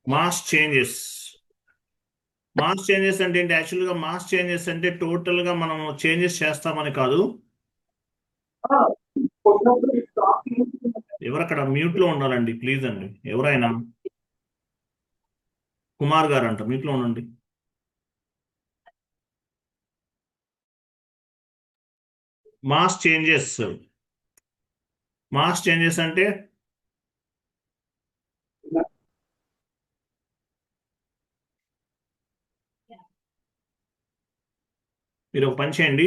Mass changes. Mass changes అంటే ఏంటి? యాక్చువల్గా మాస్ చేంజెస్ అంటే టోటల్గా మనం చేంజెస్ చేస్తామని కాదు. ఎవరక్కడ మ్యూట్లో ఉండాలండి ప్లీజ్ అండి, ఎవరైనా. కుమార్ గారు అంట, మ్యూట్లో ఉండండి. Mass changes. మాస్ చేంజెస్ అంటే మీరు ఒక పని చేయండి,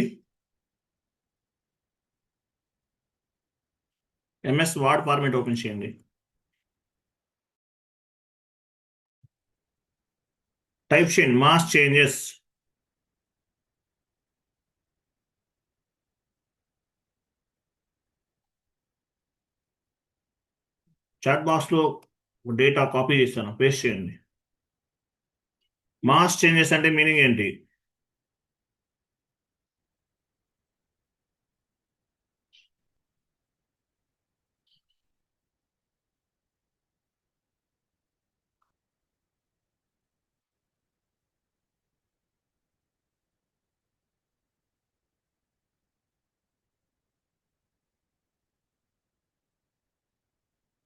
ఎంఎస్ వర్డ్ ఫార్మేట్ ఓపెన్ చేయండి. టైప్ చేయండి మాస్ చేంజెస్. చాట్ బాక్స్ లో డేటా కాపీ చేస్తాను, పేస్ట్ చేయండి. మాస్ చేంజెస్ అంటే మీనింగ్ ఏంటి?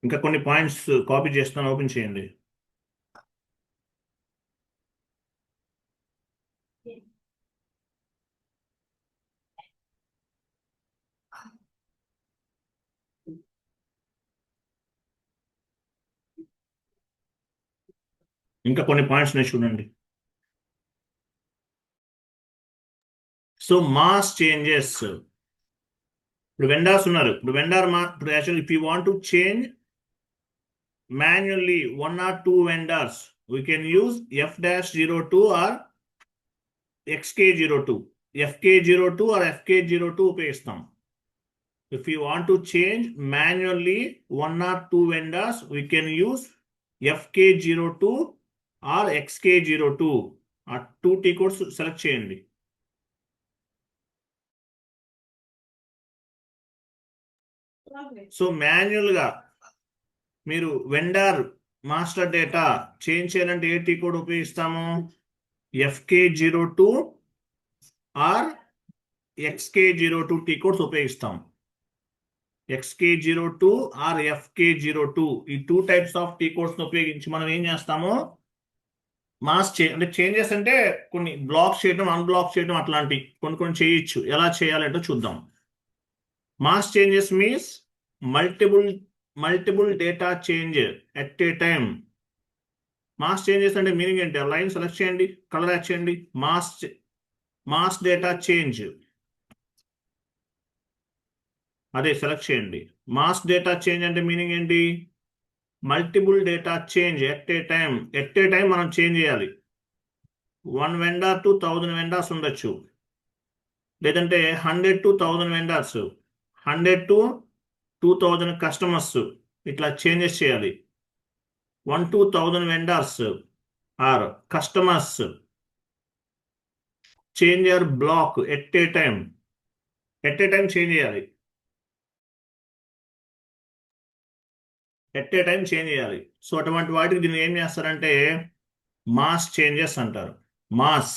ఇంకా కొన్ని పాయింట్స్ కాపీ చేస్తాను, ఓపెన్ చేయండి. ఇంకా కొన్ని పాయింట్స్ నేను చూడండి. So mass changes. ఇప్పుడు వెండార్స్ ఉన్నారు. ఇప్పుడు ఇప్పుడు actual if you want to change manually one or two vendors, we can use F-02 or XK02. FK02 or FK02 ఉపయోగిస్తాం. If you want to change manually one or two vendors, we can use FK02 or XK02. ఆ two T codes select చేయండి. So మాన్యువల్గా మీరు vendor master data change చేయాలంటే ఏ T code ఉపయోగిస్తాము? FK02 are XK02 T codes ఉపయోగిస్తాం. XK02 are FK02 ఈ two types of T codes ఉపయోగించి మనం ఏం చేస్తాము? అంటే చేంజెస్ అంటే కొన్ని బ్లాక్ చేయడం, అన్బ్లాక్ చేయడం, అట్లాంటి కొన్ని చేయొచ్చు. ఎలా చేయాలంటో చూద్దాం. Mass changes means multiple multiple data change at a time. Mass changes అంటే మీనింగ్ ఏంటి? లైన్ సెలెక్ట్ చేయండి, కలర్ యాడ్ చేయండి. మాస్ డేటా చేంజ్, అదే సెలెక్ట్ చేయండి. మాస్ డేటా చేంజ్ అంటే మీనింగ్ ఏంటి? Multiple data change at a time. At a time మనం change చేయాలి. 1 వెండర్ టు 1000 వెండర్స్ ఉండొచ్చు, లేదంటే 100 టు 1000 వెండర్స్, 100 టు 2000 కస్టమర్స్, ఇట్లా చేంజెస్ చేయాలి. 1 to 1000 vendors or customers change your block at a time. At a time change చేయాలి. At a time change చేయాలి. So అటువంటి వాటికి దీన్ని ఏం చేస్తారంటే మాస్ చేంజెస్ అంటారు. మాస్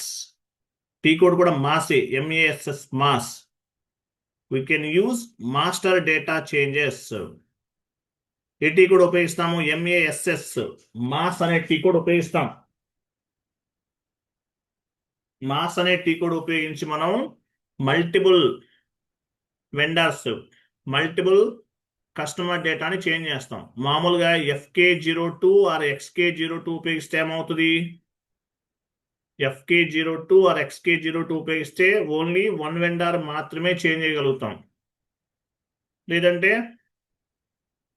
టీ కోడ్ కూడా మాసే, MASS mass. We can use master data changes. ఏ టీ కోడ్ ఉపయోగిస్తాము? MASS మాస్ అనే టీ కోడ్ ఉపయోగిస్తాం. మాస్ అనే టీ కోడ్ ఉపయోగించి మనం మల్టిపుల్ వెండర్స్, మల్టిపుల్ కస్టమర్ డేటాని చేంజ్ చేస్తాం. మామూలుగా FK02 ఆర్ XK02 ఉపయోగిస్తే ఏమవుతుంది? FK02 ఆర్ XK02 ఉపయోగిస్తే ఓన్లీ వన్ వెండర్ మాత్రమే చేంజ్ చేయగలుగుతాం. లేదంటే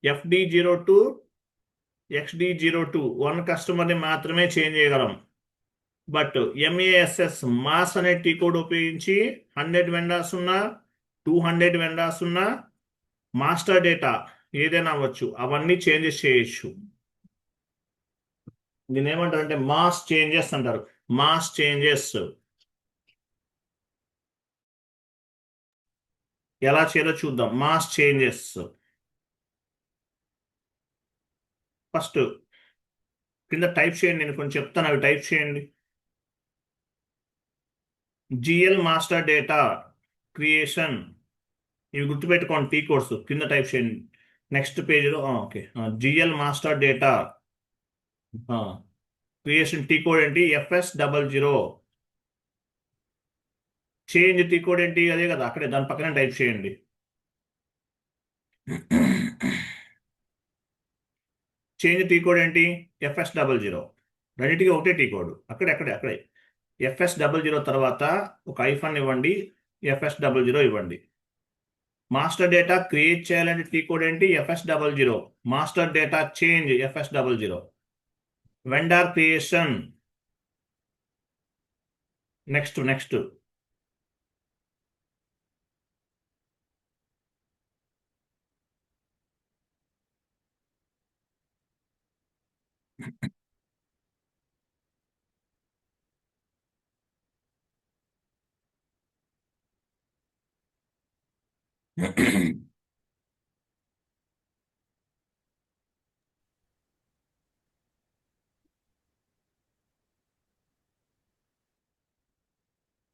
FD02 XD02 వన్ కస్టమర్ని మాత్రమే చేంజ్ చేయగలం. బట్ MASS మాస్ అనే టీ కోడ్ ఉపయోగించి 100 వెండర్స్ ఉన్నా, 200 వెండర్స్ ఉన్నా, మాస్టర్ డేటా ఏదైనా అవ్వచ్చు, అవన్నీ చేంజెస్ చేయొచ్చు. దీని ఏమంటారంటే మాస్ చేంజెస్ అంటారు. మాస్ చేంజెస్ ఎలా చేయాలో చూద్దాం. మాస్ చేంజెస్ ఫస్ట్ కింద టైప్ చేయండి, నేను కొంచెం చెప్తాను, అవి టైప్ చేయండి. జిఎల్ మాస్టర్ డేటా క్రియేషన్, ఇవి గుర్తుపెట్టుకోండి, టీ కోర్స్ కింద టైప్ చేయండి. నెక్స్ట్ పేజీలో okay, GL master data creation T code ఏంటి? FS00. చేంజ్ టీ కోడ్ ఏంటి? అదే కదా, అక్కడే దాని పక్కనే టైప్ చేయండి. చేంజ్ టీ కోడ్ ఏంటి? FS00. రెండింటికి ఒకటే టీ కోడ్, అక్కడే FS00 తర్వాత ఒక ఐఫన్ ఇవ్వండి, FS00 ఇవ్వండి. మాస్టర్ డేటా క్రియేట్ చేయాలంటే టీ కోడ్ ఏంటి? FS00. Master data change FS00. Vendor creation, next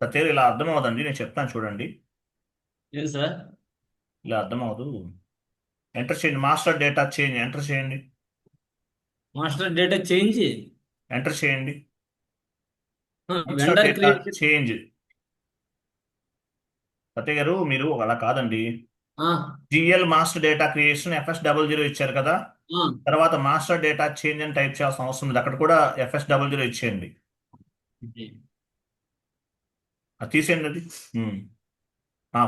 Satya ఇలా అర్థం అవుదండి, నేను చెప్తాను చూడండి. ఏం సార్? ఇలా అర్థం అవదు. ఎంటర్ చేయండి, మాస్టర్ డేటా చేంజ్ ఎంటర్ చేయండి. మాస్టర్ డేటా చేంజ్, ఎంటర్ చేయండి. Master vendor data creation. Change. Satya గారు, మీరు అలా కాదండి. GL master data creation FS00 ఇచ్చారు కదా, తర్వాత మాస్టర్ డేటా చేంజ్ అని టైప్ చేయాల్సిన అవసరం ఉంది. అక్కడ కూడా FS00 ఇచ్చేయండి. అది తీసేయండి అది.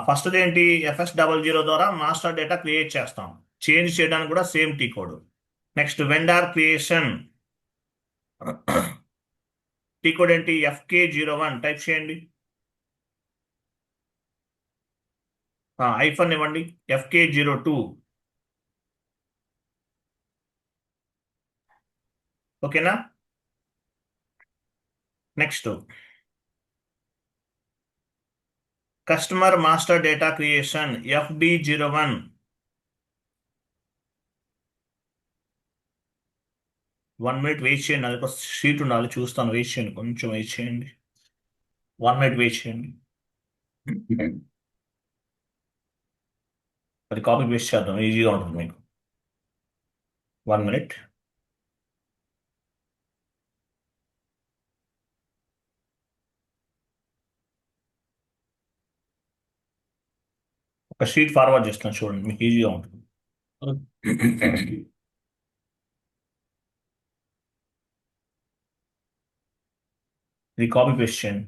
ఫస్ట్ ఏంటి? FS00 ద్వారా మాస్టర్ డేటా క్రియేట్ చేస్తాం. చేంజ్ చేయడానికి కూడా same T code. Next vendor creation, T code ఏంటి? FK01 టైప్ చేయండి. ఐఫన్ ఇవ్వండి, FK02. ఓకేనా? Next customer master data creation FD01. 1 minute wait చేయండి, అది ఒక షీట్ ఉండాలి, చూస్తాను, వెయిట్ చేయండి, కొంచెం వెయిట్ చేయండి. 1 మినిట్ వెయిట్ చేయండి. అది కాపీ పేస్ట్ చేద్దాం, ఈజీగా ఉంటుంది మీకు. 1 మినిట్. ఒక షీట్ ఫార్వర్డ్ చేస్తాను చూడండి, మీకు ఈజీగా ఉంటుంది. ఇది కాపీ పేస్ట్ చేయండి.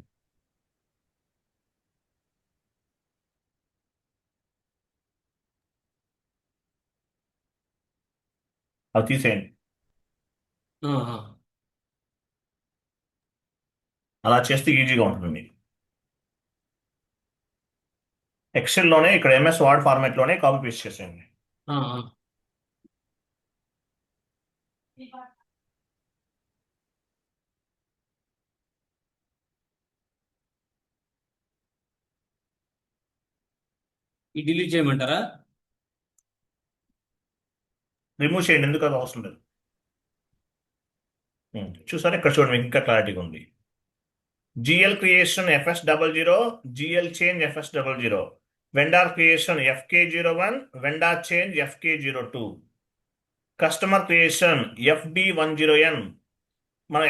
అది తీసేయండి. అలా చేస్తే ఈజీగా ఉంటుంది మీకు. ఎక్సెల్లోనే ఇక్కడ MS వర్డ్ ఫార్మాట్లోనే కాపీ పేస్ట్ చేసేయండి. ఈ డిలీట్ చేయమంటారా? రిమూవ్ చేయండి, ఎందుకు అది అవసరం లేదు. చూసారా, ఇక్కడ చూడండి, మీకు ఇంకా క్లారిటీగా ఉంది. GL creation FS00, GL change FS00, vendor creation FK01, vendor change FK02, customer creation FD10N. మన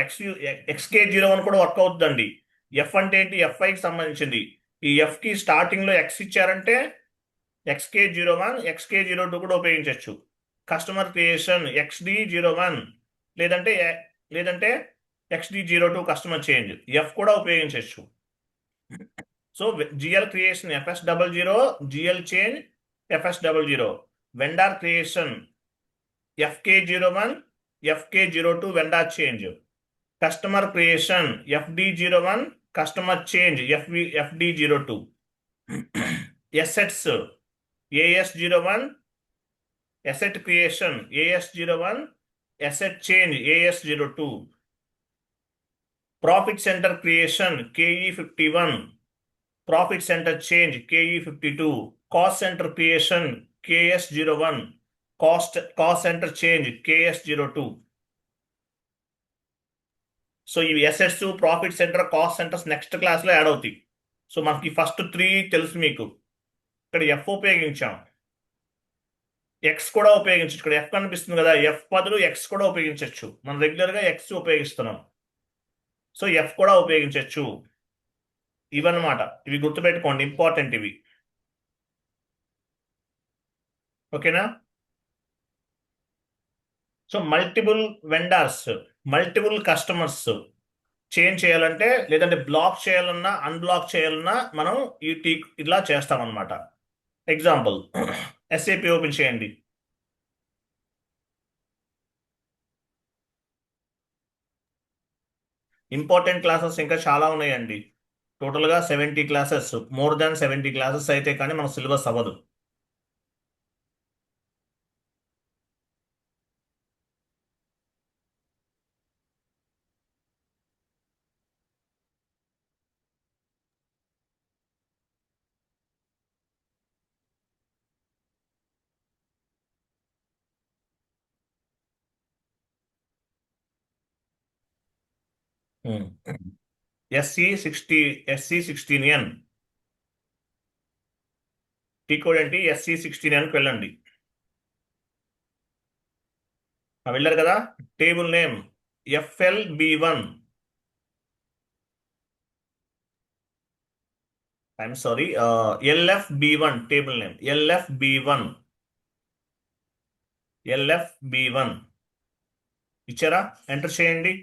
XK01 కూడా వర్క్ అవుతుందండి. ఎఫ్ అంటే ఏంటి? FIకి సంబంధించింది. ఈ Fకి స్టార్టింగ్లో X ఇచ్చారంటే XK01, XK02 కూడా ఉపయోగించవచ్చు. కస్టమర్ క్రియేషన్ XD01, లేదంటే XD02 కస్టమర్ చేంజ్ F కూడా ఉపయోగించవచ్చు. So GL creation FS00, GL change FS00, vendor creation FK01, FK02 vendor change, customer creation FD01, customer change FD02, assets AS01, asset creation AS01, asset change AS02, profit center creation KE51, profit center change KE52, cost center creation KS01, cost center change KS02. So ఇవి assets, profit center, cost centers next క్లాస్లో add అవుతాయి. So మనకి first 3 తెలుసు మీకు. ఇక్కడ F ఉపయోగించాం, X కూడా ఉపయోగించవచ్చు. ఇక్కడ ఎఫ్ కనిపిస్తుంది కదా, ఎఫ్ బదులు ఎక్స్ కూడా ఉపయోగించవచ్చు. మనం రెగ్యులర్గా ఎక్స్ ఉపయోగిస్తున్నాం, సో ఎఫ్ కూడా ఉపయోగించవచ్చు. ఇవన్నమాట, ఇవి గుర్తుపెట్టుకోండి, ఇంపార్టెంట్ ఇవి. ఓకేనా? So multiple vendors, multiple customers change చేయాలంటే, లేదంటే బ్లాక్ చేయాలన్నా అన్బ్లాక్ చేయాలన్నా మనం ఇలా చేస్తామన్నమాట. ఎగ్జాంపుల్, ఎస్ఏపి ఓపెన్ చేయండి. ఇంపార్టెంట్ క్లాసెస్ ఇంకా చాలా ఉన్నాయండి. టోటల్గా 70 క్లాసెస్, మోర్ దాన్ 70 క్లాసెస్ అయితే కానీ మన సిలబస్ అవ్వదు. SC16N టీ కోడ్ ఏంటి? SC16Nకి వెళ్ళండి. వెళ్ళారు కదా. Table name FLB1, I'm sorry, LFB1 table name, LFB1 ఇచ్చారా? ఎంటర్ చేయండి.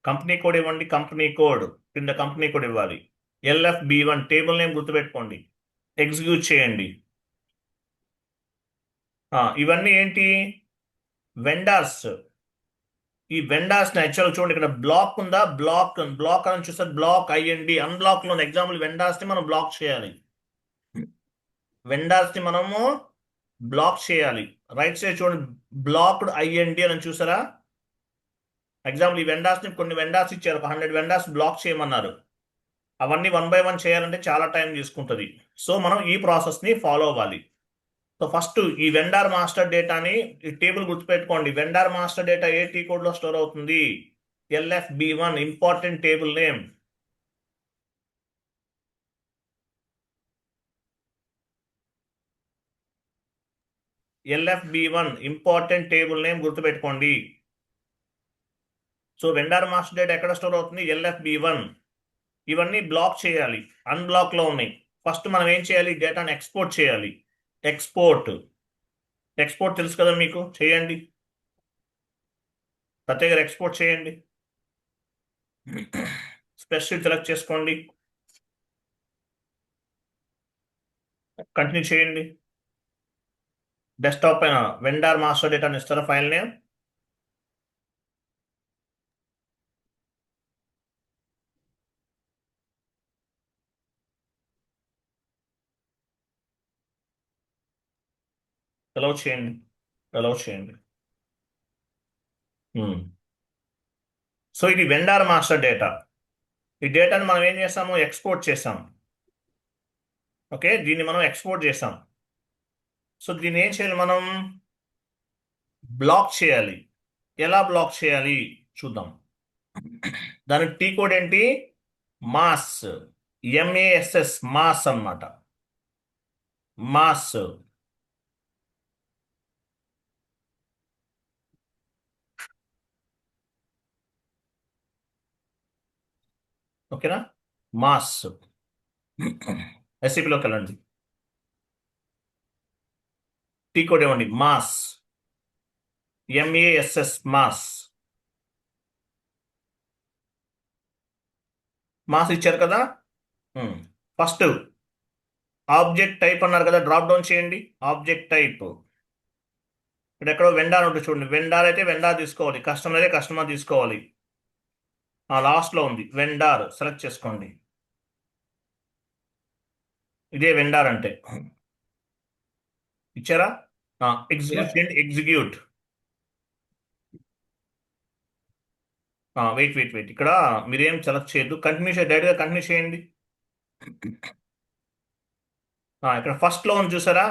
కంపెనీ కోడ్ ఇవ్వండి, కంపెనీ కోడ్ కింద కంపెనీ కోడ్ ఇవ్వాలి. LFB1 టేబుల్ నేమ్ గుర్తుపెట్టుకోండి. ఎగ్జిక్యూట్ చేయండి. ఇవన్నీ ఏంటి? వెండర్స్. ఈ వెండర్స్ యాక్చువల్ చూడండి, ఇక్కడ బ్లాక్ ఉందా, బ్లాక్ అని చూస్తే బ్లాక్ అయ్యండి. అన్బ్లాక్ లో ఎగ్జాంపుల్ వెండర్స్ ని మనం బ్లాక్ చేయాలి. వెండర్స్ ని మనము బ్లాక్ చేయాలి. రైట్ సైడ్ చూడండి, బ్లాక్డ్ అయ్యండి అని చూసారా? ఎగ్జాంపుల్ ఈ వెండర్స్ ని, కొన్ని వెండర్స్ ఇచ్చారు, ఒక 100 వెండర్స్ బ్లాక్ చేయమన్నారు. అవన్నీ 1 బై 1 చేయాలంటే చాలా టైం తీసుకుంటుంది. సో మనం ఈ ప్రాసెస్ ని ఫాలో అవ్వాలి. సో ఫస్ట్ ఈ వెండర్ మాస్టర్ డేటాని, ఈ టేబుల్ గుర్తుపెట్టుకోండి. వెండర్ మాస్టర్ డేటా ఏ టీ కోడ్ లో స్టోర్ అవుతుంది? LFB1, important table name. LFB1 important table name గుర్తుపెట్టుకోండి. సో వెండర్ మాస్టర్ డేటా ఎక్కడ స్టోర్ అవుతుంది? LFB1. ఇవన్నీ బ్లాక్ చేయాలి, అన్బ్లాక్ లో ఉన్నాయి. ఫస్ట్ మనం ఏం చేయాలి? డేటాను ఎక్స్పోర్ట్ చేయాలి. ఎక్స్పోర్ట్ తెలుసు కదా మీకు, చేయండి. సత్య గారు ఎక్స్పోర్ట్ చేయండి. స్ప్రెడ్షీట్ సెలెక్ట్ చేసుకోండి, కంటిన్యూ చేయండి. డెస్క్టాప్ పైన వెండర్ మాస్టర్ డేటాను ఇస్తారా? ఫైల్ నేమ్ అలౌ చేయండి. సో ఇది వెండర్ మాస్టర్ డేటా. ఈ డేటాను మనం ఏం చేస్తాము? ఎక్స్పోర్ట్ చేసాం. ఓకే, దీన్ని మనం ఎక్స్పోర్ట్ చేసాం. సో దీన్ని ఏం చేయాలి? మనం బ్లాక్ చేయాలి. ఎలా బ్లాక్ చేయాలి చూద్దాం. దానికి టీ కోడ్ ఏంటి? మాస్, MASS, మాస్ అన్నమాట. మాస్. ఓకేనా? మాస్. SCPలోకి వెళ్ళండి, టీ కోడ్ ఇవ్వండి. Mass, MASS, mass. మాస్ ఇచ్చారు కదా. ఫస్ట్ ఆబ్జెక్ట్ టైప్ అన్నారు కదా, డ్రాప్ డౌన్ చేయండి. ఆబ్జెక్ట్ టైప్ ఇక్కడ ఎక్కడో వెండార్ ఉంటుంది చూడండి. వెండార్ అయితే వెండార్ తీసుకోవాలి, కస్టమర్ అయితే కస్టమర్ తీసుకోవాలి. లాస్ట్ లో ఉంది వెండార్, సెలెక్ట్ చేసుకోండి. ఇదే వెండార్ అంటే. ఇచ్చారా? ఎగ్జిక్యూట్ చేయండి. ఎగ్జిక్యూట్. వెయిట్ ఇక్కడ మీరేం సెలెక్ట్ చేయొద్దు, కంటిన్యూ చేయండి, డైరెక్ట్గా కంటిన్యూ చేయండి. ఇక్కడ ఫస్ట్ లో ఉంది చూసారా?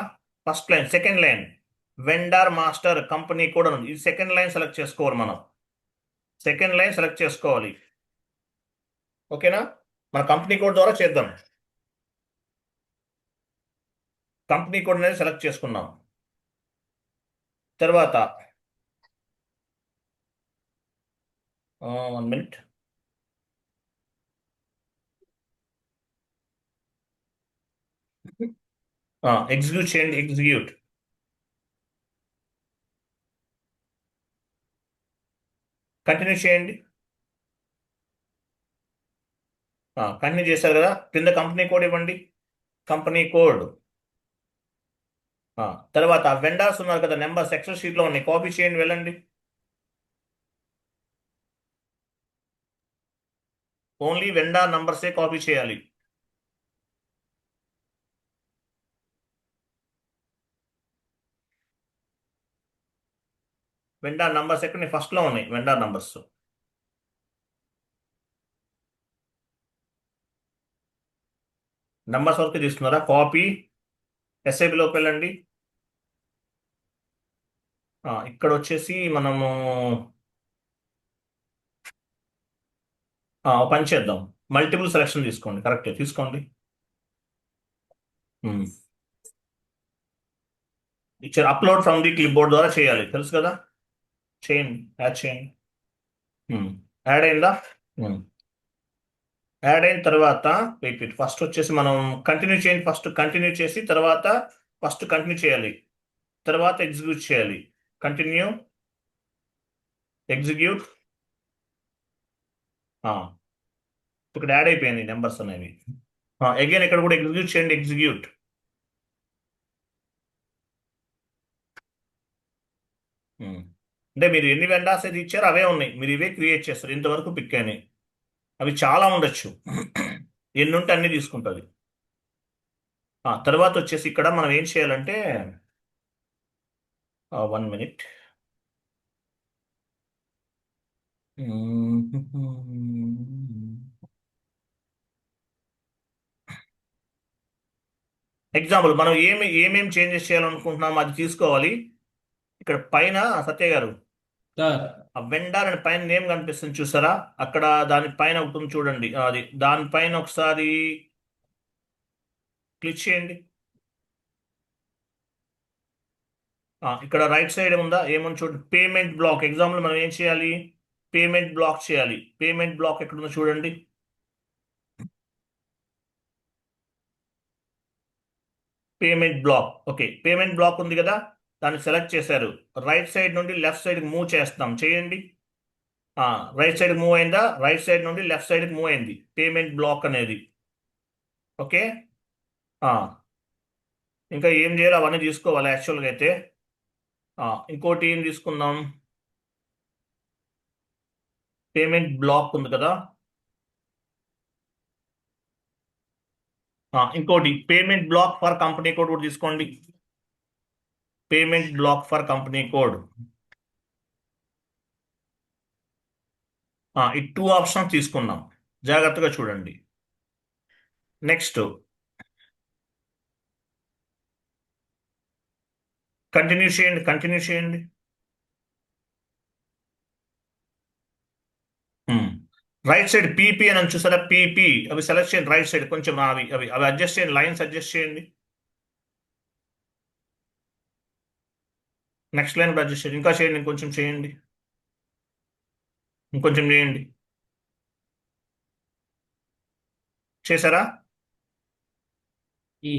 First line, second line vendor master company కూడా ఉంది. ఇది సెకండ్ లైన్ సెలెక్ట్ చేసుకోవాలి మనం. సెకండ్ లైన్ సెలెక్ట్ చేసుకోవాలి. ఓకేనా? మన కంపెనీ కోడ్ ద్వారా చేద్దాం. కంపెనీ కోడ్ అనేది సెలెక్ట్ చేసుకున్నాం. తర్వాత 1 మినిట్. ఎగ్జిక్యూట్ చేయండి. ఎగ్జిక్యూట్. కంటిన్యూ చేయండి. కంటిన్యూ చేశారు కదా, కింద కంపెనీ కోడ్ ఇవ్వండి. Company code. తర్వాత వెండర్స్ ఉన్నారు కదా, నెంబర్స్ ఎక్సెల్ షీట్లో ఉన్నాయి, కాపీ చేయండి, వెళ్ళండి. ఓన్లీ వెండర్ నంబర్సే కాపీ చేయాలి. వెండర్ నంబర్స్ ఎక్కడ ఫస్ట్లో ఉన్నాయి, వెండర్ నంబర్స్. నంబర్స్ వరకు తీసుకున్నారా? కాపీ. ఎస్ఐబిలోకి వెళ్ళండి. ఇక్కడ వచ్చేసి మనము ఒక పని చేద్దాం. మల్టిపుల్ సెలెక్షన్ తీసుకోండి. కరెక్ట్ తీసుకోండి. ఇచ్చారు. Upload from the clip board ద్వారా చేయాలి, తెలుసు కదా. చేయండి, యాడ్ చేయండి. యాడ్ అయిందా? యాడ్ అయిన తర్వాత వెయిట్ ఫస్ట్ వచ్చేసి మనం కంటిన్యూ చేయండి. ఫస్ట్ కంటిన్యూ చేసి తర్వాత ఫస్ట్ కంటిన్యూ చేయాలి, తర్వాత ఎగ్జిక్యూట్ చేయాలి. Continue, execute. ఇక్కడ యాడ్ అయిపోయింది నెంబర్స్ అనేవి. అగైన్ ఇక్కడ కూడా ఎగ్జిక్యూట్ చేయండి. ఎగ్జిక్యూట్. అంటే మీరు ఎన్ని వెండార్స్ అయితే ఇచ్చారో అవే ఉన్నాయి, మీరు ఇవే క్రియేట్ చేస్తారు. ఇంతవరకు పిక్ అయినాయి, అవి చాలా ఉండొచ్చు. ఎన్ని ఉంటే అన్ని తీసుకుంటుంది. తర్వాత వచ్చేసి ఇక్కడ మనం ఏం చేయాలంటే 1 మినిట్. ఎగ్జాంపుల్ మనం ఏమేమి చేంజెస్ చేయాలనుకుంటున్నాం అది తీసుకోవాలి. ఇక్కడ పైన సత్య గారు, సార్ ఆ వెండర్ అని పైన నేమ్ కనిపిస్తుంది చూసారా, అక్కడ దాని పైన ఉంటుంది చూడండి, అది దానిపైన ఒకసారి క్లిక్ చేయండి. ఇక్కడ రైట్ సైడ్ ఉందా, ఏముంది చూడండి, పేమెంట్ బ్లాక్. ఎగ్జాంపుల్ మనం ఏం చేయాలి, పేమెంట్ బ్లాక్ చేయాలి. పేమెంట్ బ్లాక్ ఎక్కడ ఉందో చూడండి. Payment block. Okay, payment block ఉంది కదా, దాన్ని సెలెక్ట్ చేశారు. రైట్ సైడ్ నుండి లెఫ్ట్ సైడ్కి మూవ్ చేస్తాం, చేయండి. రైట్ సైడ్ మూవ్ అయిందా? రైట్ సైడ్ నుండి లెఫ్ట్ సైడ్కి మూవ్ అయింది పేమెంట్ బ్లాక్ అనేది. ఓకే. ఇంకా ఏం చేయాలి అవన్నీ తీసుకోవాలి యాక్చువల్గా అయితే. ఇంకోటి ఏం తీసుకుందాం, పేమెంట్ బ్లాక్ ఉంది కదా, ఇంకోటి payment black for company code కూడా తీసుకోండి. Payment black for company code. ఈ 2 ఆప్షన్స్ తీసుకున్నాం, జాగ్రత్తగా చూడండి. నెక్స్ట్ కంటిన్యూ చేయండి. కంటిన్యూ చేయండి. రైట్ సైడ్ పీపీ అని చూసారా, పీపీ అవి సెలెక్ట్ చేయండి. రైట్ సైడ్ కొంచెం అవి అవి అవి అడ్జస్ట్ చేయండి, లైన్స్ అడ్జస్ట్ చేయండి. నెక్స్ట్ లైన్ కూడా అడ్జస్ట్ చేయండి. ఇంకా చేయండి, ఇంకొంచెం చేయండి, ఇంకొంచెం చేయండి. చేశారా? ఈ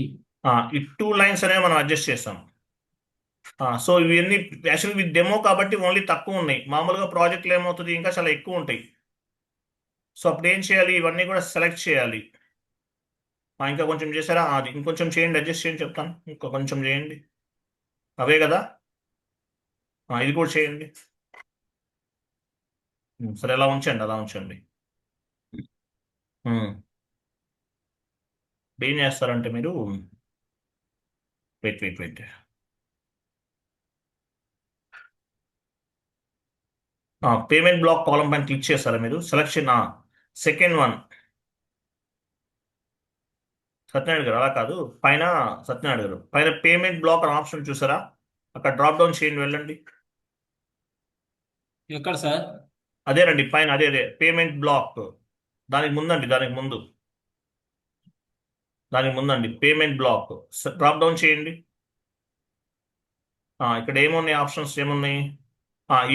ఈ 2 లైన్స్ అనేవి మనం అడ్జస్ట్ చేస్తాం. సో ఇవన్నీ యాక్చువల్లీ ఇది డెమో కాబట్టి ఓన్లీ తక్కువ ఉన్నాయి. మామూలుగా ప్రాజెక్టులు ఏమవుతుంది, ఇంకా చాలా ఎక్కువ ఉంటాయి. సో అప్పుడు ఏం చేయాలి, ఇవన్నీ కూడా సెలెక్ట్ చేయాలి. ఇంకా కొంచెం చేశారా? అది ఇంకొంచెం చేయండి, అడ్జస్ట్ చేయండి, చెప్తాను. ఇంకా కొంచెం చేయండి, అవే కదా. ఇది కూడా చేయండి. సరే, అలా ఉంచండి, అలా ఉంచండి. ఏం చేస్తారంటే మీరు wait wait wait payment block column పైన క్లిక్ చేస్తారా మీరు? సెలక్షన్ సెకండ్ వన్, సత్యనారాయణ గారు అలా కాదు, పైన సత్యనారాయణ గారు పైన పేమెంట్ బ్లాక్ అని ఆప్షన్ చూసారా, అక్కడ డ్రాప్ డౌన్ చేయండి, వెళ్ళండి. ఎక్కడ సార్? అదేనండి పైన అదే అదే పేమెంట్ బ్లాక్. దానికి ముందండి దానికి ముందండి పేమెంట్ బ్లాక్. డ్రాప్ డౌన్ చేయండి. ఇక్కడ ఏమున్నాయి ఆప్షన్స్ ఏమున్నాయి?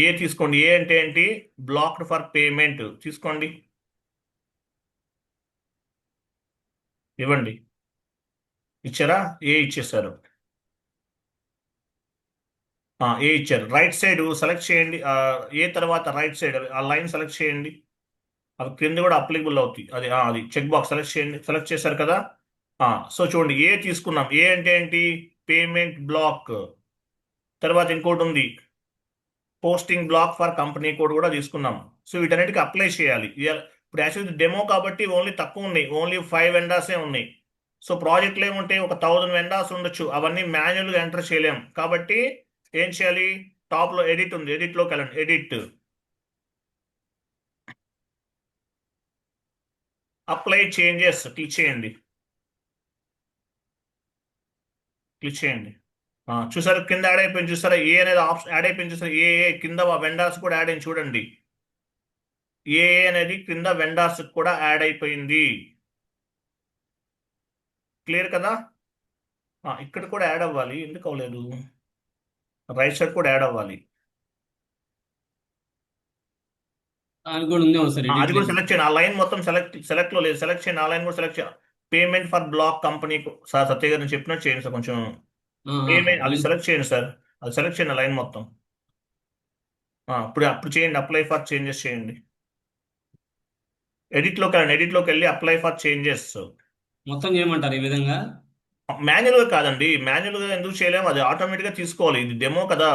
ఏ తీసుకోండి. ఏ అంటే ఏంటి? బ్లాక్డ్ ఫర్ పేమెంట్ తీసుకోండి. ఇవ్వండి. ఇచ్చారా? ఏ ఇచ్చేసారు. ఏ ఇచ్చారు. రైట్ సైడ్ సెలెక్ట్ చేయండి. ఏ తర్వాత రైట్ సైడ్ ఆ లైన్ సెలెక్ట్ చేయండి. అవి క్రింద కూడా అప్లికబుల్ అవుతాయి. అది చెక్ బాక్స్ సెలెక్ట్ చేయండి. సెలెక్ట్ చేశారు కదా. సో చూడండి ఏ తీసుకున్నాం. ఏ అంటే ఏంటి? Payment block. తర్వాత ఇంకోటి ఉంది posting block for company code కూడా తీసుకున్నాం. సో వీటన్నిటికి అప్లై చేయాలి. ఇప్పుడు యాక్చువల్లీ డెమో కాబట్టి ఓన్లీ తక్కువ ఉన్నాయి. ఓన్లీ 5 వెండార్సే ఉన్నాయి. సో ప్రాజెక్ట్లో ఏముంటాయి? ఒక 1000 వెండార్స్ ఉండొచ్చు. అవన్నీ మాన్యువల్గా ఎంటర్ చేయలేం కాబట్టి ఏం చేయాలి? టాప్లో ఎడిట్ ఉంది. ఎడిట్లోకి వెళ్ళండి. ఎడిట్, అప్లై చేంజెస్ క్లిక్ చేయండి. క్లిక్ చేయండి. చూసారు కింద యాడ్ అయిపోయింది. చూసారా ఏ అనేది ఆప్షన్ యాడ్ అయిపోయింది. చూసారా ఏ కింద వెండార్స్ కూడా యాడ్ అయింది చూడండి. ఏ అనేది కింద వెండార్స్ కూడా యాడ్ అయిపోయింది. క్లియర్ కదా. ఇక్కడ కూడా యాడ్ అవ్వాలి. ఎందుకు అవ్వలేదు? రైట్ సైడ్ కూడా యాడ్ అవ్వాలి. అది కూడా ఉందేమో సార్ అది ఎడిట్ కూడా లేదు. సెలెక్ట్ చేయండి. ఆ లైన్ మొత్తం సెలెక్ట్ లో లేదు. సెలెక్ట్ చేయండి. ఆ లైన్ కూడా సెలెక్ట్ చేయండి. Payment for block company. Sir Satya గారిని చెప్పినట్టు చేయండి సార్ కొంచెం. పేమెంట్ అది సెలెక్ట్ చేయండి సార్. అది సెలెక్ట్ చేయండి లైన్ మొత్తం. అప్పుడు చేయండి. అప్లై ఫర్ చేంజెస్ చేయండి. ఎడిట్లోకి వెళ్ళండి. ఎడిట్లోకి వెళ్ళి అప్లై ఫర్ చేంజెస్. మొత్తం చేయమంటారు ఈ విధంగా? మాన్యువల్గా కాదండి. మాన్యువల్గా ఎందుకు చేయలేము? అది ఆటోమేటిక్గా తీసుకోవాలి. ఇది డెమో కదా.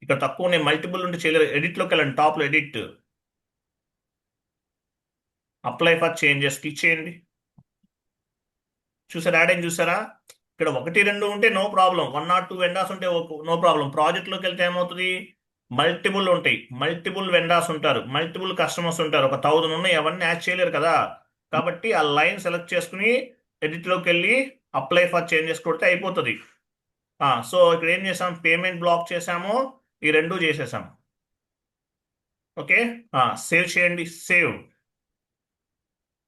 ఇక్కడ తక్కువ ఉన్నాయి. మల్టిపుల్ ఉంటే చేయలేరు. ఎడిట్లోకి వెళ్ళండి. టాప్లో edit, apply for changes click చేయండి. చూసారా యాడ్ అయింది చూసారా? ఇక్కడ 1 2 ఉంటే నో ప్రాబ్లం. 1 or 2 వెండార్స్ ఉంటే నో ప్రాబ్లం. ప్రాజెక్ట్లోకి వెళ్తే ఏమవుతుంది? మల్టిపుల్ ఉంటాయి. మల్టిపుల్ వెండార్స్ ఉంటారు. మల్టిపుల్ కస్టమర్స్ ఉంటారు. ఒక 1000 ఉన్నాయి. అవన్నీ యాడ్ చేయలేరు కదా. కాబట్టి ఆ లైన్ సెలెక్ట్ చేసుకుని ఎడిట్లోకి వెళ్ళి అప్లై ఫర్ చేంజెస్ కొడితే అయిపోతుంది. సో ఇక్కడ ఏం చేసాం? పేమెంట్ బ్లాక్ చేసాము. ఈ రెండు చేసేసాం. ఓకే. సేవ్ చేయండి. సేవ్.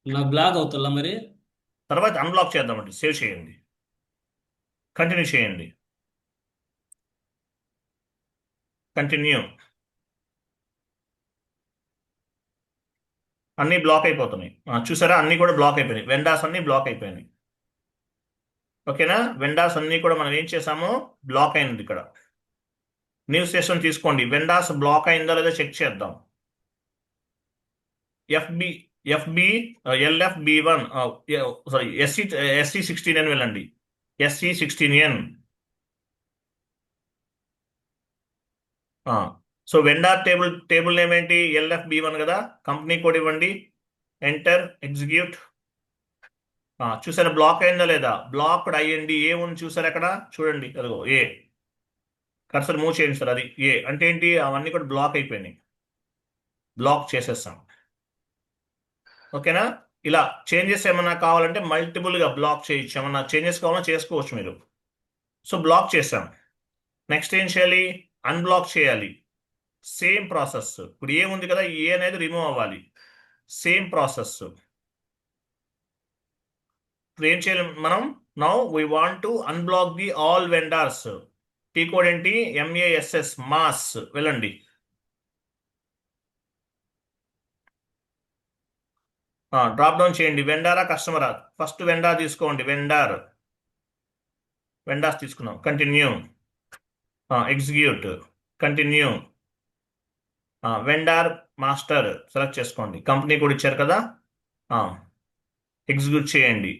నా బ్లాక్ అవుతుందా మరి? తర్వాత అన్బ్లాక్ చేద్దామండి. సేవ్ చేయండి. కంటిన్యూ చేయండి. కంటిన్యూ. అన్నీ బ్లాక్ అయిపోతున్నాయి. చూసారా అన్నీ కూడా బ్లాక్ అయిపోయినాయి. వెండార్స్ అన్నీ బ్లాక్ అయిపోయినాయి. ఓకేనా. వెండార్స్ అన్నీ కూడా మనం ఏం చేసాము? బ్లాక్ అయింది. ఇక్కడ న్యూ సెషన్ తీసుకోండి. వెండార్స్ బ్లాక్ అయిందో లేదో చెక్ చేద్దాం. FB FB LFB1 sorry SC16N వెళ్ళండి. SC16N. So vendor table name ఏంటి? LFB1 కదా. కంపెనీ కోడ్ ఇవ్వండి. Enter, execute. చూసారా బ్లాక్ అయిందా లేదా? బ్లాక్డ్ అయ్యండి. ఏ ఉంది చూసారా అక్కడ? చూడండి అదిగో ఏ. కర్సర్ మూవ్ చేయండి సార్. అది ఏ అంటే ఏంటి? అవన్నీ కూడా బ్లాక్ అయిపోయినాయి. బ్లాక్ చేసేస్తాం. ఓకేనా. ఇలా చేంజెస్ ఏమన్నా కావాలంటే మల్టిపుల్గా బ్లాక్ చేయొచ్చు. ఏమన్నా చేంజెస్ కావాలన్నా చేసుకోవచ్చు మీరు. సో బ్లాక్ చేసాం. నెక్స్ట్ ఏం చేయాలి? అన్బ్లాక్ చేయాలి. Same process. ఇప్పుడు ఏముంది కదా, ఏ అనేది రిమూవ్ అవ్వాలి. Same process. ఇప్పుడు ఏం చేయాలి మనం? Now we want to unblock the all vendors. Tea code ఏంటి? MASS వెళ్ళండి. డ్రాప్ డౌన్ చేయండి. వెండారా కస్టమరా? ఫస్ట్ వెండార్ తీసుకోండి. వెండార్స్ తీసుకున్నాం. Continue, execute, continue. Vendor master select చేసుకోండి. కంపెనీ కూడా ఇచ్చారు కదా. ఎగ్జిక్యూట్ చేయండి.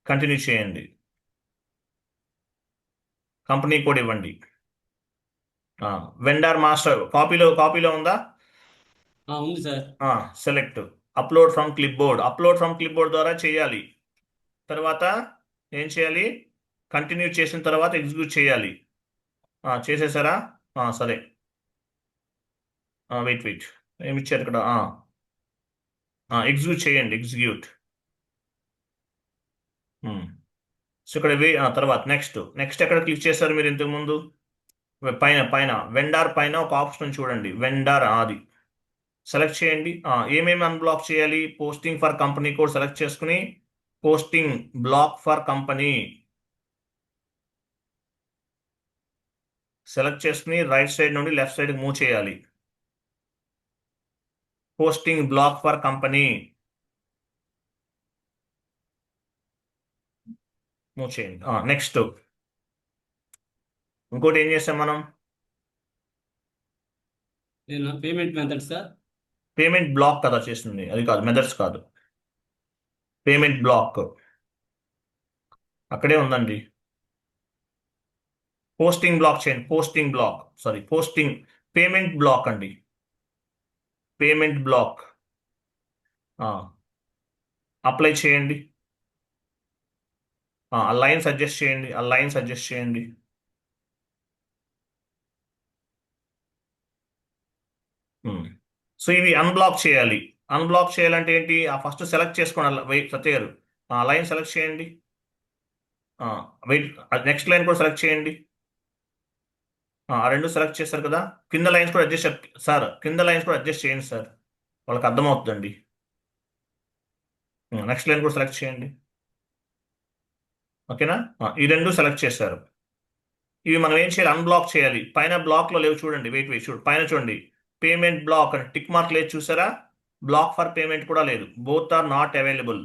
కంటిన్యూ చేయండి. కంపెనీ కోడ్ ఇవ్వండి. వెండార్ మాస్టర్ కాపీలో ఉందా? ఉంది sir. Select, upload from clip board ద్వారా చేయాలి. తర్వాత ఏం చేయాలి? కంటిన్యూ చేసిన తర్వాత ఎగ్జిక్యూట్ చేయాలి. చేసేసారా? సరే. వెయిట్ ఏమి ఇచ్చారు ఇక్కడ? ఎగ్జిక్యూట్ చేయండి. ఎగ్జిక్యూట్. సో ఇక్కడ తర్వాత నెక్స్ట్ ఎక్కడ క్లిక్ చేశారు మీరు ఇంతకు ముందు? పైన వెండార్ పైన ఒక ఆప్షన్ చూడండి. వెండార్ అది సెలెక్ట్ చేయండి. ఏమేమి అన్బ్లాక్ చేయాలి? Posting for company code select చేసుకుని posting block for company select చేసుకుని రైట్ సైడ్ నుండి లెఫ్ట్ సైడ్ మూవ్ చేయాలి. Posting block for company move చేయండి. నెక్స్ట్ ఇంకోటి ఏం చేసాం మనం? Payment method sir. Payment block కదా చేస్తుంది, అది కాదు, మెథడ్స్ కాదు, పేమెంట్ బ్లాక్ అక్కడే ఉందండి. పోస్టింగ్ బ్లాక్ చేయండి. Posting block, sorry, posting payment block అండి. పేమెంట్ బ్లాక్ అప్లై చేయండి. ఆ లైన్స్ అడ్జస్ట్ చేయండి. ఆ లైన్స్ అడ్జస్ట్ చేయండి. సో ఇవి అన్బ్లాక్ చేయాలి. అన్బ్లాక్ చేయాలంటే ఏంటి? ఫస్ట్ సెలెక్ట్ చేసుకోండి. వెయిట్, సత్య గారు, లైన్ సెలెక్ట్ చేయండి. వెయిట్, నెక్స్ట్ లైన్ కూడా సెలెక్ట్ చేయండి. ఆ రెండు సెలెక్ట్ చేశారు కదా, కింద లైన్స్ కూడా అడ్జస్ట్, సార్ కింద లైన్స్ కూడా అడ్జస్ట్ చేయండి సార్, వాళ్ళకి అర్థమవుతుందండి. నెక్స్ట్ లైన్ కూడా సెలెక్ట్ చేయండి. ఓకేనా? ఈ రెండు సెలెక్ట్ చేశారు. ఇవి మనం ఏం చేయాలి? అన్బ్లాక్ చేయాలి. పైన బ్లాక్లో లేవు చూడండి, వెయిట్ చూడు, పైన చూడండి, పేమెంట్ బ్లాక్ అని టిక్ మార్క్ లేదు చూసారా? బ్లాక్ ఫర్ పేమెంట్ కూడా లేదు. Both are not available.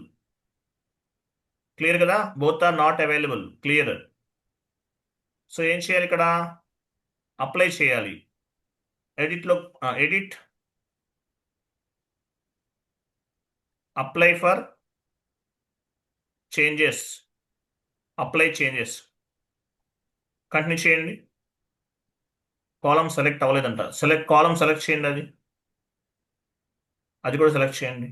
Clear కదా? Both are not available. Clear. So ఏం చేయాలి ఇక్కడ? అప్లై చేయాలి. ఎడిట్లో edit, apply for changes, apply changes continue చేయండి. కాలం సెలెక్ట్ అవ్వలేదంట, సెలెక్ట్ కాలం సెలెక్ట్ చేయండి. అది కూడా సెలెక్ట్ చేయండి.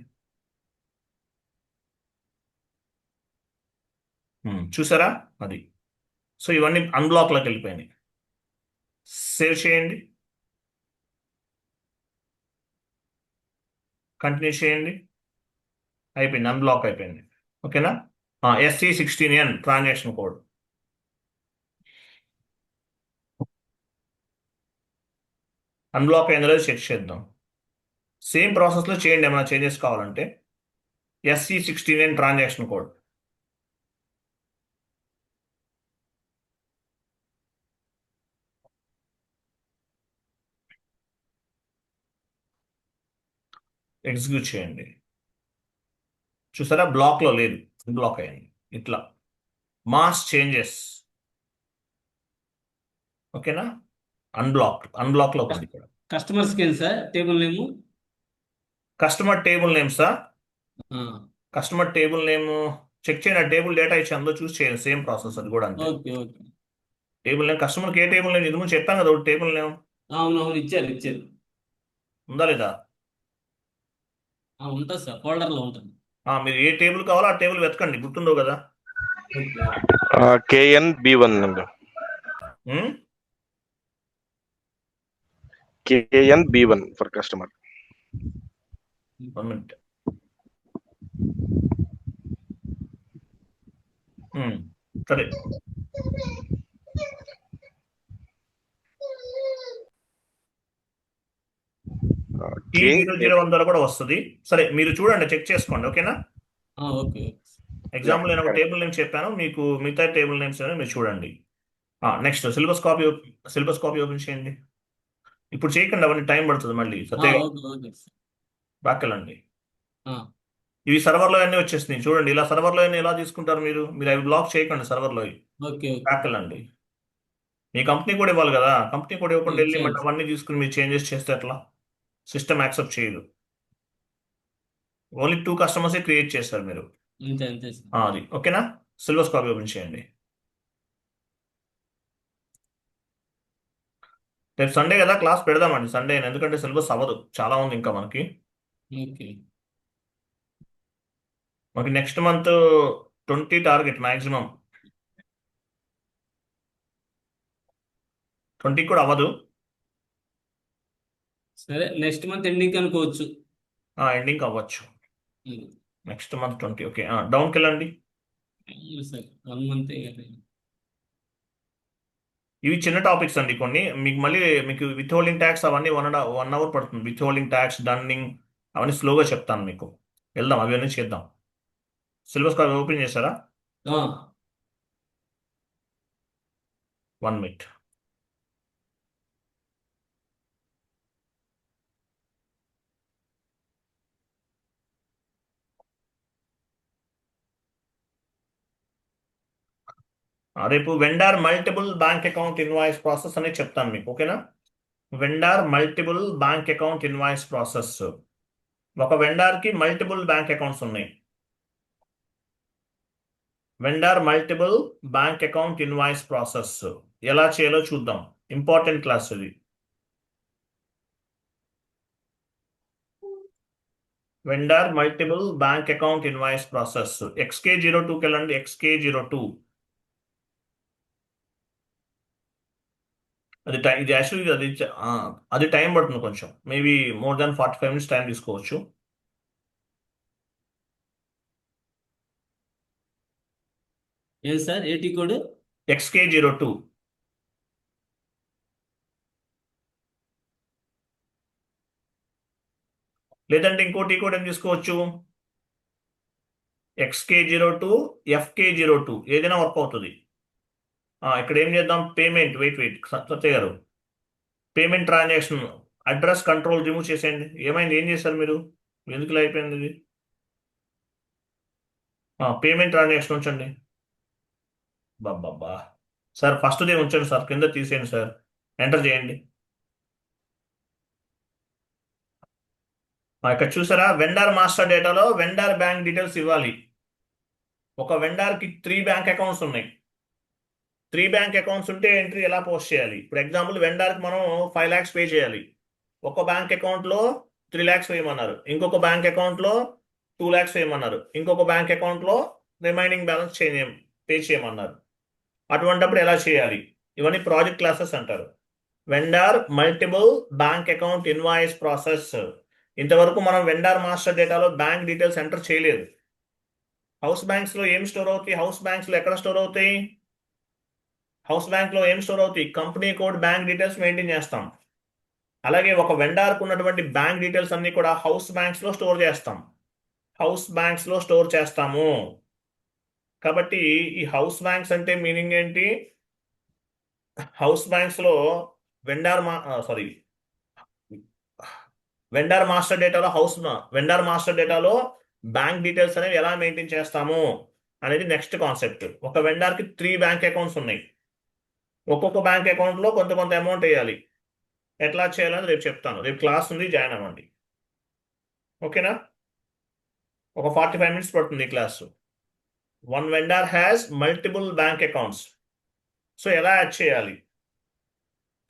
చూసారా? అది. సో ఇవన్నీ అన్బ్లాక్లోకి వెళ్ళిపోయినాయి. సేవ్ చేయండి. కంటిన్యూ చేయండి. అయిపోయింది, అన్బ్లాక్ అయిపోయింది. ఓకేనా? SC16N transaction code. అన్బ్లాక్ అయిందో లేదో చెక్ చేద్దాం. సేమ్ ప్రాసెస్లో చేయండి ఏమైనా చేంజెస్ కావాలంటే. SC16N transaction code. ఎగ్జిక్యూట్ చేయండి. చూసారా? బ్లాక్లో లేదు, బ్లాక్ అయ్యింది. ఇట్లా మాస్ చేంజెస్. ఓకేనా? అన్బ్లాక్లో ఉంది ఇక్కడ. Customer scale sir, table name. Customer table నేమ్సా? కస్టమర్ టేబుల్ నేమ్ చెక్ చేయండి. టేబుల్ డేటా ఇచ్చి అందులో చూస్ చేయండి. సేమ్ ప్రాసెస్ అది కూడా అంతే. Okay okay. టేబుల్ నేమ్, కస్టమర్కి ఏ టేబుల్ నేమ్ ఇది ముందు చెప్పాను కదా, టేబుల్ నేమ్ అవునవును, ఇచ్చారు. ఉందా లేదా? ఉంటుంది సార్, ఫోల్డర్లో ఉంటుంది. మీరు ఏ టేబుల్ కావాలో ఆ టేబుల్ వెతకండి, గుర్తుందో కదా. KNB1 అండి. KNB1 for customer. 1 minute. సరే, T001 ద్వారా కూడా వస్తుంది. సరే, మీరు చూడండి, చెక్ చేసుకోండి. ఓకేనా? ఓకే. ఎగ్జాంపుల్ నేను ఒక టేబుల్ నేమ్ చెప్పాను, మీకు మిగతా టేబుల్ నేమ్స్ మీరు చూడండి. నెక్స్ట్ సిలబస్ కాపీ ఓపెన్ చేయండి. ఇప్పుడు చేయకండి, అవన్నీ టైం పడుతుంది మళ్ళీ. సత్య ఓకే. బ్యాక్ వెళ్ళండి. ఇవి సర్వర్లో అన్నీ వచ్చేసినాయి చూడండి. ఇలా సర్వర్లో అన్నీ ఎలా తీసుకుంటారు మీరు? అవి బ్లాక్ చేయకండి సర్వర్లో. ఓకే. బ్యాక్ వెళ్ళండి. మీ కంపెనీ కూడా ఇవ్వాలి కదా, కంపెనీ కూడా ఇవ్వకుండా వెళ్ళి మళ్ళీ అవన్నీ తీసుకుని మీరు చేంజెస్ చేస్తే ఎట్లా? సిస్టమ్ యాక్సెప్ట్ చేయదు. ఓన్లీ 2 కస్టమర్సే క్రియేట్ చేస్తారు మీరు. అంతే. అది ఓకేనా? సిలబస్ కాపీ ఓపెన్ చేయండి. రేపు సండే కదా, క్లాస్ పెడదామండి సండే, ఎందుకంటే సిలబస్ అవ్వదు, చాలా ఉంది ఇంకా మనకి. Next month 20 target maximum. 20 కూడా అవ్వదు. సరే, నెక్స్ట్ మంత్ ఎండింగ్ అనుకోవచ్చు. ఎండింగ్ అవ్వచ్చు. Next month 20. ఓకే, డౌన్కి వెళ్ళండి. Sir 1 month. ఇవి చిన్న టాపిక్స్ అండి కొన్ని. మీకు మళ్ళీ మీకు విత్ హోల్డింగ్ ట్యాక్స్ అవన్నీ 1 అవర్ పడుతుంది. విత్ హోల్డింగ్ ట్యాక్స్, డన్నింగ్ అవన్నీ స్లోగా చెప్తాను మీకు. వెళ్దాం, అవన్నీ చేద్దాం. సిలబస్ కార్డ్ ఓపెన్ చేశారా? ఆ, 1 minute. రేపు vendor multiple bank account invoice process అనేది చెప్తాను మీకు, ఓకేనా? Vendor multiple bank account invoice process. ఒక వెండార్కి మల్టిపుల్ బ్యాంక్ అకౌంట్స్ ఉన్నాయి. Vendor multiple bank account invoice process ఎలా చేయాలో చూద్దాం. ఇంపార్టెంట్ క్లాస్ ఇది. Vendor multiple bank account invoice process. XK02కి వెళ్ళండి. XK02 ఇది యాక్చువల్లీ అది టైం పడుతుంది కొంచెం. Maybe more than 45 minutes time తీసుకోవచ్చు. ఏం సార్ ఏటీ కోడ్? XK02. లేదంటే ఇంకోటి కూడా ఏం తీసుకోవచ్చు, XK02, FK02 ఏదైనా వర్క్ అవుతుంది. ఇక్కడ ఏం చేద్దాం, పేమెంట్, వెయిట్ సత్య గారు, payment transaction address control remove చేసేయండి. ఏమైంది, ఏం చేశారు మీరు, ఎందుకు ఇలా అయిపోయింది ఇది? పేమెంట్ ట్రాన్సాక్షన్ ఉంచండి. బాబా సార్, ఫస్ట్దే ఉంచండి సార్, కింద తీసేయండి సార్, ఎంటర్ చేయండి. ఇక్కడ చూసారా, వెండార్ మాస్టర్ డేటాలో వెండార్ బ్యాంక్ డీటెయిల్స్ ఇవ్వాలి. ఒక వెండార్కి 3 బ్యాంక్ అకౌంట్స్ ఉన్నాయి. 3 బ్యాంక్ అకౌంట్స్ ఉంటే ఎంట్రీ ఎలా పోస్ట్ చేయాలి? ఇప్పుడు ఎగ్జాంపుల్, వెండార్కి మనం 5 lakhs పే చేయాలి. ఒక బ్యాంక్ అకౌంట్లో 3 lakhs వేయమన్నారు, ఇంకొక బ్యాంక్ అకౌంట్లో 2 lakhs వేయమన్నారు, ఇంకొక బ్యాంక్ అకౌంట్లో రిమైనింగ్ బ్యాలెన్స్ పే చేయమన్నారు. అటువంటిప్పుడు ఎలా చేయాలి? ఇవన్నీ ప్రాజెక్ట్ క్లాసెస్ అంటారు. Vendor multiple bank account invoice process. ఇంతవరకు మనం వెండార్ మాస్టర్ డేటాలో బ్యాంక్ డీటెయిల్స్ ఎంటర్ చేయలేదు. హౌస్ బ్యాంక్స్ లో ఏం స్టోర్ అవుతాయి? హౌస్ బ్యాంక్స్ లో ఎక్కడ స్టోర్ అవుతాయి? హౌస్ బ్యాంక్ లో ఏం స్టోర్ అవుతాయి? Company code, bank details maintain చేస్తాం. అలాగే ఒక వెండార్కు ఉన్నటువంటి బ్యాంక్ డీటెయిల్స్ అన్ని కూడా హౌస్ బ్యాంక్స్ లో స్టోర్ చేస్తాం. హౌస్ బ్యాంక్స్ లో స్టోర్ చేస్తాము. కాబట్టి ఈ హౌస్ బ్యాంక్స్ అంటే మీనింగ్ ఏంటి? హౌస్ బ్యాంక్స్ లో వెండార్ మాస్టర్ డేటాలో వెండార్ మాస్టర్ డేటాలో బ్యాంక్ డీటెయిల్స్ అనేవి ఎలా మెయింటైన్ చేస్తాము అనేది నెక్స్ట్ కాన్సెప్ట్. ఒక వెండార్కి 3 బ్యాంక్ అకౌంట్స్ ఉన్నాయి. ఒక్కొక్క బ్యాంక్ అకౌంట్లో కొంత అమౌంట్ వేయాలి. ఎట్లా చేయాలని రేపు చెప్తాను. రేపు క్లాస్ ఉంది, జాయిన్ అవ్వండి, ఓకేనా? ఒక 45 minutes పడుతుంది ఈ class. 1 vendor has multiple bank accounts. So ఎలా యాడ్ చేయాలి?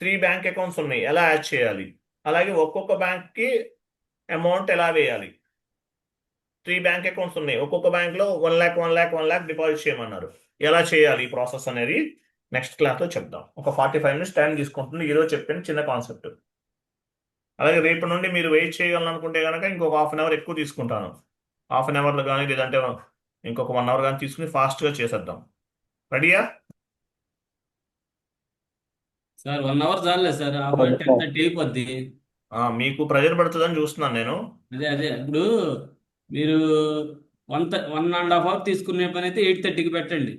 3 బ్యాంక్ అకౌంట్స్ ఉన్నాయి, ఎలా యాడ్ చేయాలి? అలాగే ఒక్కొక్క బ్యాంక్కి అమౌంట్ ఎలా వేయాలి? 3 బ్యాంక్ అకౌంట్స్ ఉన్నాయి, ఒక్కొక్క బ్యాంక్లో 1 lakh డిపాజిట్ చేయమన్నారు. ఎలా చేయాలి ఈ ప్రాసెస్ అనేది నెక్స్ట్ క్లాస్లో చెప్దాం. ఒక 45 minutes టైం తీసుకుంటుంది. ఈరోజు చెప్పిన చిన్న కాన్సెప్ట్. అలాగే రేపు నుండి మీరు వెయిట్ చేయాలనుకుంటే కనుక ఇంకొక 1/2 hour ఎక్కువ తీసుకుంటాను. 1/2 hour కానీ, లేదంటే ఇంకొక 1 hour కానీ తీసుకుని ఫాస్ట్గా చేసేద్దాం. రెడీయా? సార్ 1 hour చాలే సార్, 10:30 అయిపోద్ది. మీకు ప్రెజర్ పడుతుందని చూస్తున్నాను నేను. అదే ఇప్పుడు మీరు 1.5 hour తీసుకునే పని అయితే 8:30కి పెట్టండి.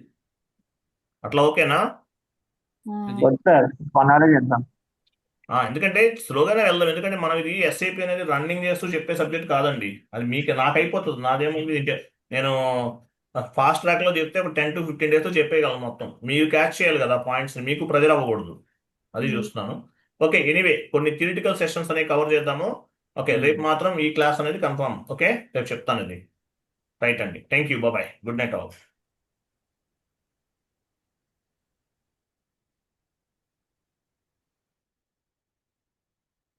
అట్లా ఓకేనా? అది సార్ 1 hour చేద్దాం. ఎందుకంటే స్లోగానే వెళ్దాం. ఎందుకంటే మనం ఇది SAP అనేది రన్నింగ్ చేస్తూ చెప్పే సబ్జెక్ట్ కాదండి. అది మీకు, నాకు అయిపోతుంది. నాదేముంది, నేను ఫాస్ట్ ట్రాక్లో చెప్తే ఒక 10 to 15 days చెప్పేయగలను మొత్తం. మీరు క్యాచ్ చేయాలి కదా పాయింట్స్, మీకు ప్రెజర్ అవ్వకూడదు. అది చూస్తున్నాను. ఓకే, ఎనీవే కొన్ని థియరిటికల్ సెషన్స్ అనేవి కవర్ చేద్దాము. ఓకే, రేపు మాత్రం ఈ క్లాస్ అనేది కన్ఫర్మ్. ఓకే, రేపు చెప్తాను ఇది. రైట్ అండి, thank you, bye, good night all.